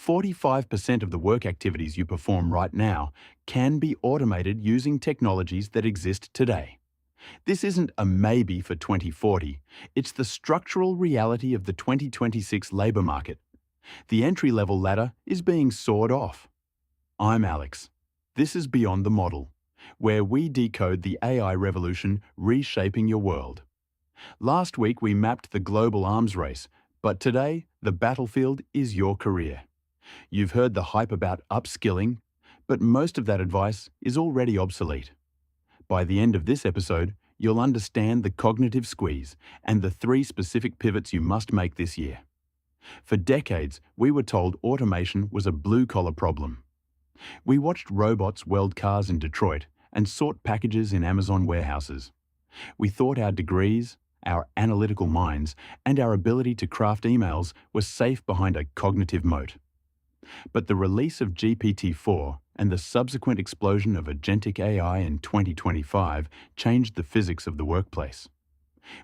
45% of the work activities you perform right now can be automated using technologies that exist today. This isn't a maybe for 2040, it's the structural reality of the 2026 labour market. The entry-level ladder is being sawed off. I'm Alex. This is Beyond the Model, where we decode the AI revolution reshaping your world. Last week we mapped the global arms race, but today the battlefield is your career. You've heard the hype about upskilling, but most of that advice is already obsolete. By the end of this episode, you'll understand the cognitive squeeze and the 3 specific pivots you must make this year. For decades, we were told automation was a blue-collar problem. We watched robots weld cars in Detroit and sort packages in Amazon warehouses. We thought our degrees, our analytical minds, and our ability to craft emails were safe behind a cognitive moat. But the release of GPT-4 and the subsequent explosion of agentic AI in 2025 changed the physics of the workplace.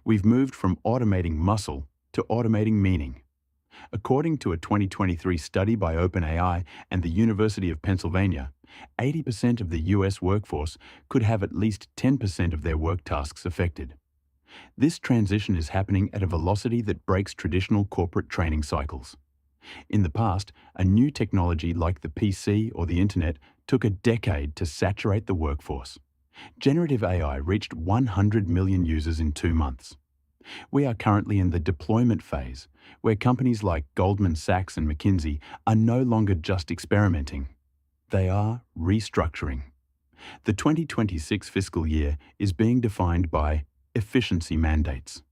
We've moved from automating muscle to automating meaning. According to a 2023 study by OpenAI and the University of Pennsylvania, 80% of the US workforce could have at least 10% of their work tasks affected. This transition is happening at a velocity that breaks traditional corporate training cycles. In the past, a new technology like the PC or the internet took a decade to saturate the workforce. Generative AI reached 100 million users in 2 months. We are currently in the deployment phase, where companies like Goldman Sachs and McKinsey are no longer just experimenting. They are restructuring. The 2026 fiscal year is being defined by efficiency mandates,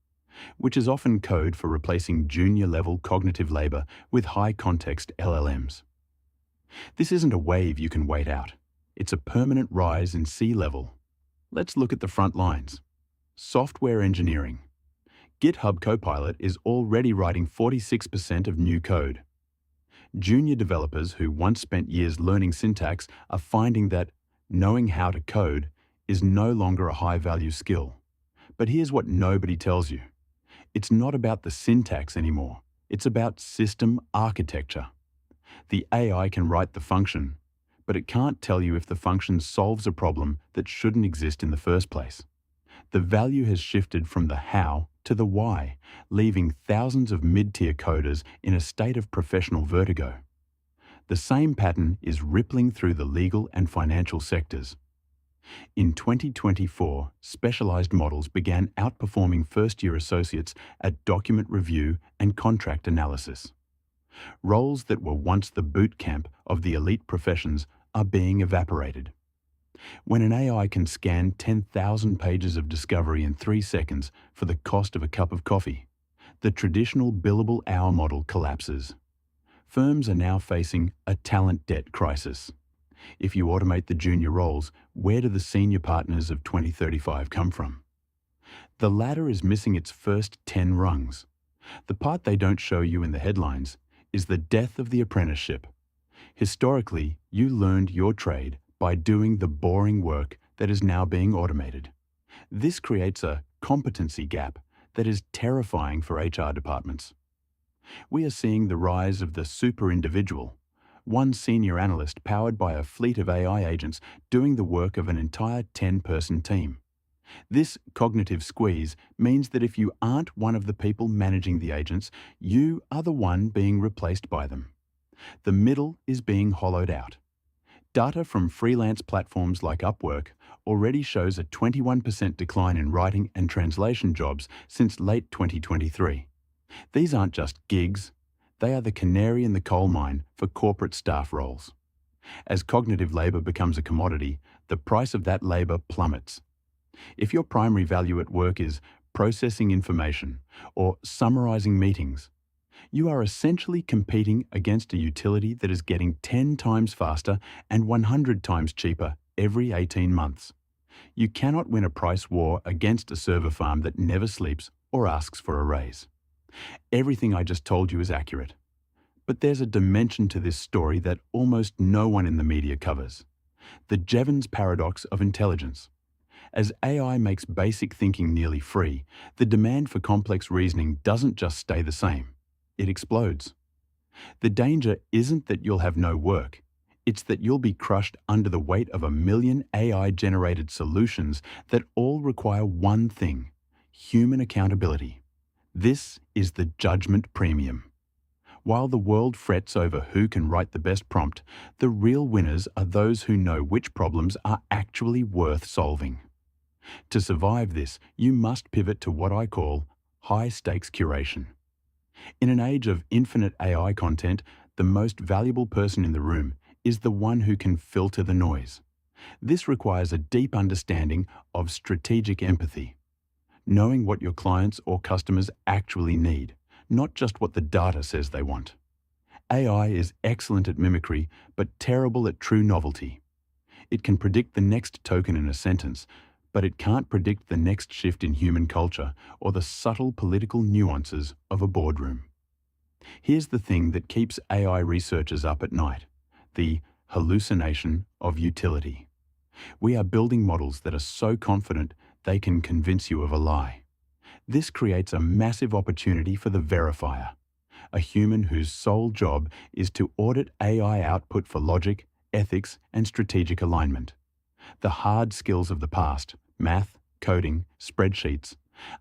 which is often code for replacing junior-level cognitive labor with high-context LLMs. This isn't a wave you can wait out. It's a permanent rise in sea level. Let's look at the front lines. Software engineering. GitHub Copilot is already writing 46% of new code. Junior developers who once spent years learning syntax are finding that knowing how to code is no longer a high-value skill. But here's what nobody tells you. It's not about the syntax anymore. It's about system architecture. The AI can write the function, but it can't tell you if the function solves a problem that shouldn't exist in the first place. The value has shifted from the how to the why, leaving thousands of mid-tier coders in a state of professional vertigo. The same pattern is rippling through the legal and financial sectors. In 2024, specialized models began outperforming first-year associates at document review and contract analysis. Roles that were once the boot camp of the elite professions are being evaporated. When an AI can scan 10,000 pages of discovery in 3 seconds for the cost of a cup of coffee, the traditional billable hour model collapses. Firms are now facing a talent debt crisis. If you automate the junior roles, where do the senior partners of 2035 come from? The ladder is missing its first 10 rungs. The part they don't show you in the headlines is the death of the apprenticeship. Historically, you learned your trade by doing the boring work that is now being automated. This creates a competency gap that is terrifying for HR departments. We are seeing the rise of the super individual, one senior analyst powered by a fleet of AI agents doing the work of an entire 10-person team. This cognitive squeeze means that if you aren't one of the people managing the agents, you are the one being replaced by them. The middle is being hollowed out. Data from freelance platforms like Upwork already shows a 21% decline in writing and translation jobs since late 2023. These aren't just gigs. They are the canary in the coal mine for corporate staff roles. As cognitive labor becomes a commodity, the price of that labor plummets. If your primary value at work is processing information or summarizing meetings, you are essentially competing against a utility that is getting 10 times faster and 100 times cheaper every 18 months. You cannot win a price war against a server farm that never sleeps or asks for a raise. Everything I just told you is accurate. But there's a dimension to this story that almost no one in the media covers. The Jevons paradox of intelligence. As AI makes basic thinking nearly free, the demand for complex reasoning doesn't just stay the same. It explodes. The danger isn't that you'll have no work. It's that you'll be crushed under the weight of a million AI-generated solutions that all require one thing: human accountability. This is the judgment premium. While the world frets over who can write the best prompt, the real winners are those who know which problems are actually worth solving. To survive this, you must pivot to what I call high-stakes curation. In an age of infinite AI content, the most valuable person in the room is the one who can filter the noise. This requires a deep understanding of strategic empathy, knowing what your clients or customers actually need, not just what the data says they want. AI is excellent at mimicry, but terrible at true novelty. It can predict the next token in a sentence, but it can't predict the next shift in human culture or the subtle political nuances of a boardroom. Here's the thing that keeps AI researchers up at night: the hallucination of utility. We are building models that are so confident they can convince you of a lie. This creates a massive opportunity for the verifier, a human whose sole job is to audit AI output for logic, ethics, and strategic alignment. The hard skills of the past, math, coding, spreadsheets,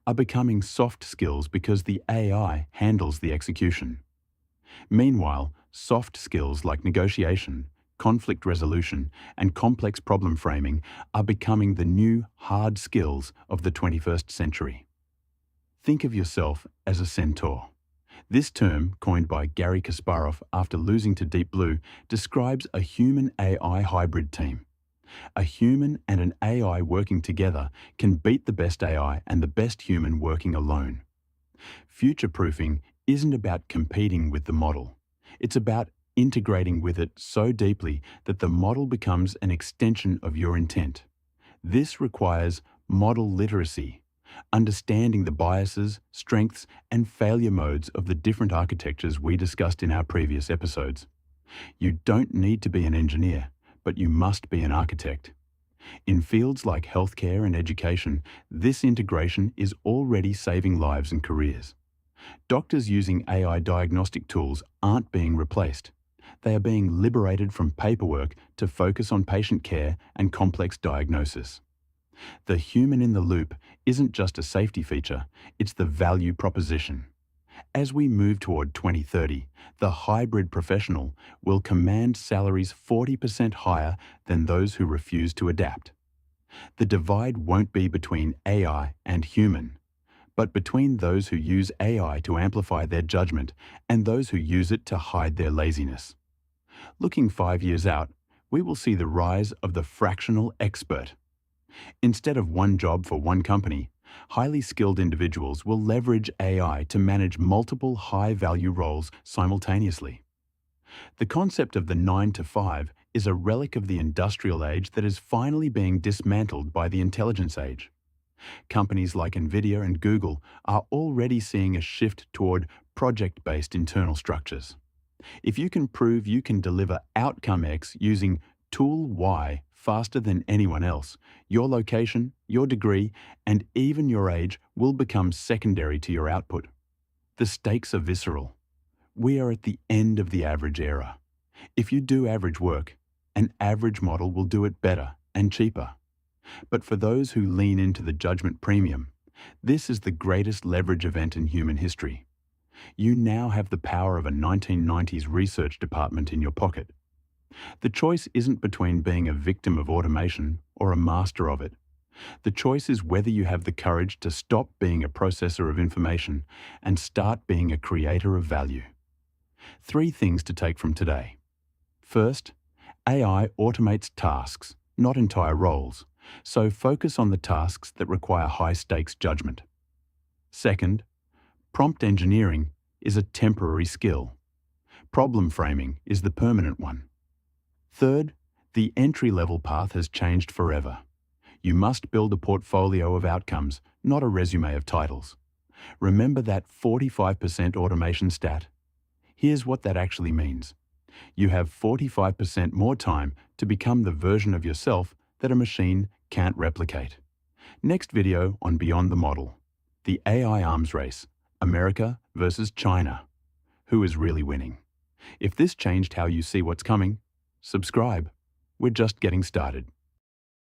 are becoming soft skills because the AI handles the execution. Meanwhile, soft skills like negotiation, conflict resolution, and complex problem framing are becoming the new hard skills of the 21st century. Think of yourself as a centaur. This term, coined by Garry Kasparov after losing to Deep Blue, describes a human-AI hybrid team. A human and an AI working together can beat the best AI and the best human working alone. Future-proofing isn't about competing with the model. It's about integrating with it so deeply that the model becomes an extension of your intent. This requires model literacy, understanding the biases, strengths, and failure modes of the different architectures we discussed in our previous episodes. You don't need to be an engineer, but you must be an architect. In fields like healthcare and education, this integration is already saving lives and careers. Doctors using AI diagnostic tools aren't being replaced. They are being liberated from paperwork to focus on patient care and complex diagnosis. The human in the loop isn't just a safety feature, it's the value proposition. As we move toward 2030, the hybrid professional will command salaries 40% higher than those who refuse to adapt. The divide won't be between AI and human, but between those who use AI to amplify their judgment and those who use it to hide their laziness. Looking 5 years out, we will see the rise of the fractional expert. Instead of one job for one company, highly skilled individuals will leverage AI to manage multiple high-value roles simultaneously. The concept of the 9 to 5 is a relic of the industrial age that is finally being dismantled by the intelligence age. Companies like NVIDIA and Google are already seeing a shift toward project-based internal structures. If you can prove you can deliver outcome X using tool Y faster than anyone else, your location, your degree, and even your age will become secondary to your output. The stakes are visceral. We are at the end of the average era. If you do average work, an average model will do it better and cheaper. But for those who lean into the judgment premium, this is the greatest leverage event in human history. You now have the power of a 1990s research department in your pocket. The choice isn't between being a victim of automation or a master of it. The choice is whether you have the courage to stop being a processor of information and start being a creator of value. 3 things to take from today. First, AI automates tasks, not entire roles, so focus on the tasks that require high-stakes judgment. Second, prompt engineering is a temporary skill. Problem framing is the permanent one. Third, the entry-level path has changed forever. You must build a portfolio of outcomes, not a resume of titles. Remember that 45% automation stat? Here's what that actually means. You have 45% more time to become the version of yourself that a machine can't replicate. Next video on Beyond the Model. The AI arms race, America versus China. Who is really winning? If this changed how you see what's coming, subscribe. We're just getting started.